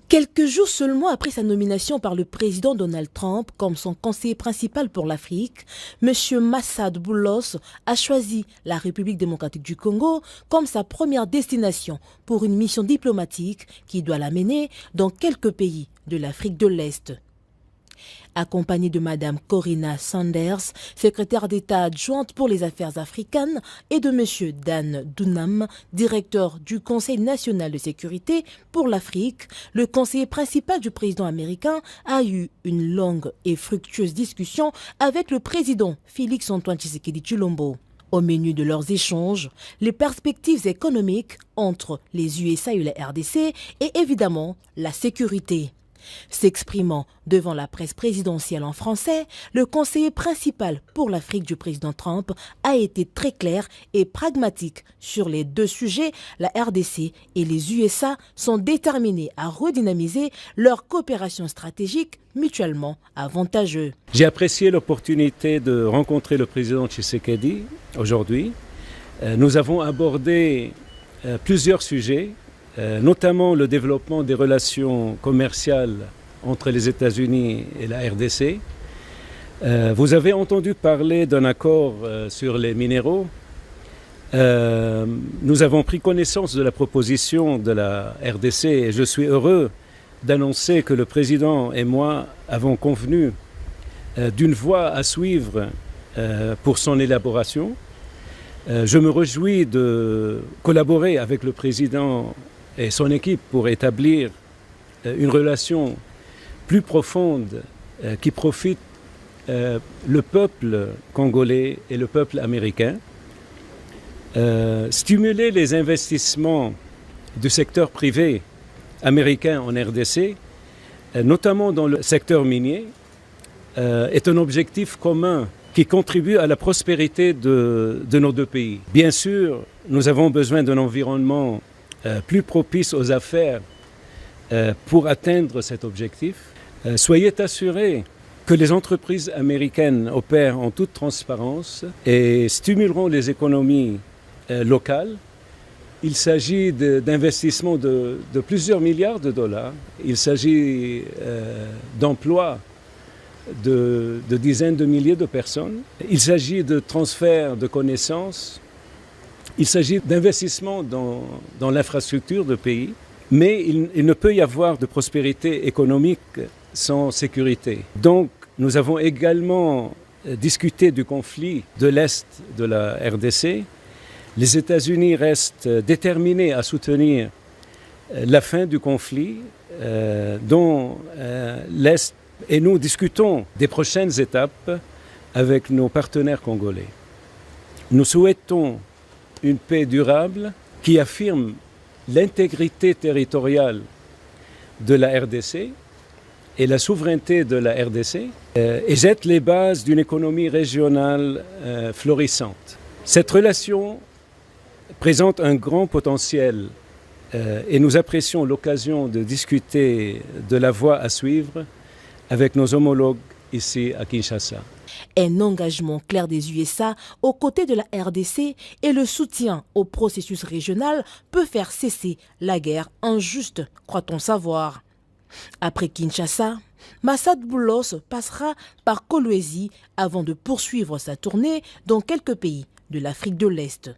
Quelques jours seulement après sa nomination par le président Donald Trump comme son conseiller principal pour l'Afrique, M. Massad Boulos a choisi la République démocratique du Congo comme sa première destination pour une mission diplomatique qui doit l'amener dans quelques pays de l'Afrique de l'Est. Accompagnée de Mme Corinna Sanders, secrétaire d'État adjointe pour les affaires africaines, et de M. Dan Dunham, directeur du Conseil national de sécurité pour l'Afrique, le conseiller principal du président américain a eu une longue et fructueuse discussion avec le président Félix-Antoine Tshisekedi Tshilombo. Au menu de leurs échanges, les perspectives économiques entre les USA et la RDC et évidemment la sécurité. S'exprimant devant la presse présidentielle en français, le conseiller principal pour l'Afrique du président Trump a été très clair et pragmatique sur les deux sujets. La RDC et les USA sont déterminés à redynamiser leur coopération stratégique mutuellement avantageuse. J'ai apprécié l'opportunité de rencontrer le président Tshisekedi aujourd'hui. Nous avons abordé plusieurs sujets, notamment le développement des relations commerciales entre les États-Unis et la RDC. Vous avez entendu parler d'un accord sur les minéraux. Nous avons pris connaissance de la proposition de la RDC et je suis heureux d'annoncer que le président et moi avons convenu d'une voie à suivre pour son élaboration. Je me réjouis de collaborer avec le président et son équipe pour établir une relation plus profonde qui profite le peuple congolais et le peuple américain. Stimuler les investissements du secteur privé américain en RDC, notamment dans le secteur minier, est un objectif commun qui contribue à la prospérité de nos deux pays. Bien sûr, nous avons besoin d'un environnement plus propice aux affaires pour atteindre cet objectif. Soyez assurés que les entreprises américaines opèrent en toute transparence et stimuleront les économies locales. Il s'agit d'investissements de plusieurs milliards de dollars. Il s'agit d'emplois de dizaines de milliers de personnes. Il s'agit de transferts de connaissances. Il s'agit d'investissements dans l'infrastructure du pays, mais il ne peut y avoir de prospérité économique sans sécurité. Donc, nous avons également discuté du conflit de l'Est de la RDC. Les États-Unis restent déterminés à soutenir la fin du conflit dont l'Est, et nous discutons des prochaines étapes avec nos partenaires congolais. Nous souhaitons une paix durable qui affirme l'intégrité territoriale de la RDC et la souveraineté de la RDC et jette les bases d'une économie régionale florissante. Cette relation présente un grand potentiel et nous apprécions l'occasion de discuter de la voie à suivre avec nos homologues ici à Kinshasa. Un engagement clair des USA aux côtés de la RDC et le soutien au processus régional peut faire cesser la guerre injuste, croit-on savoir. Après Kinshasa, Massad Boulos passera par Kolwezi avant de poursuivre sa tournée dans quelques pays de l'Afrique de l'Est.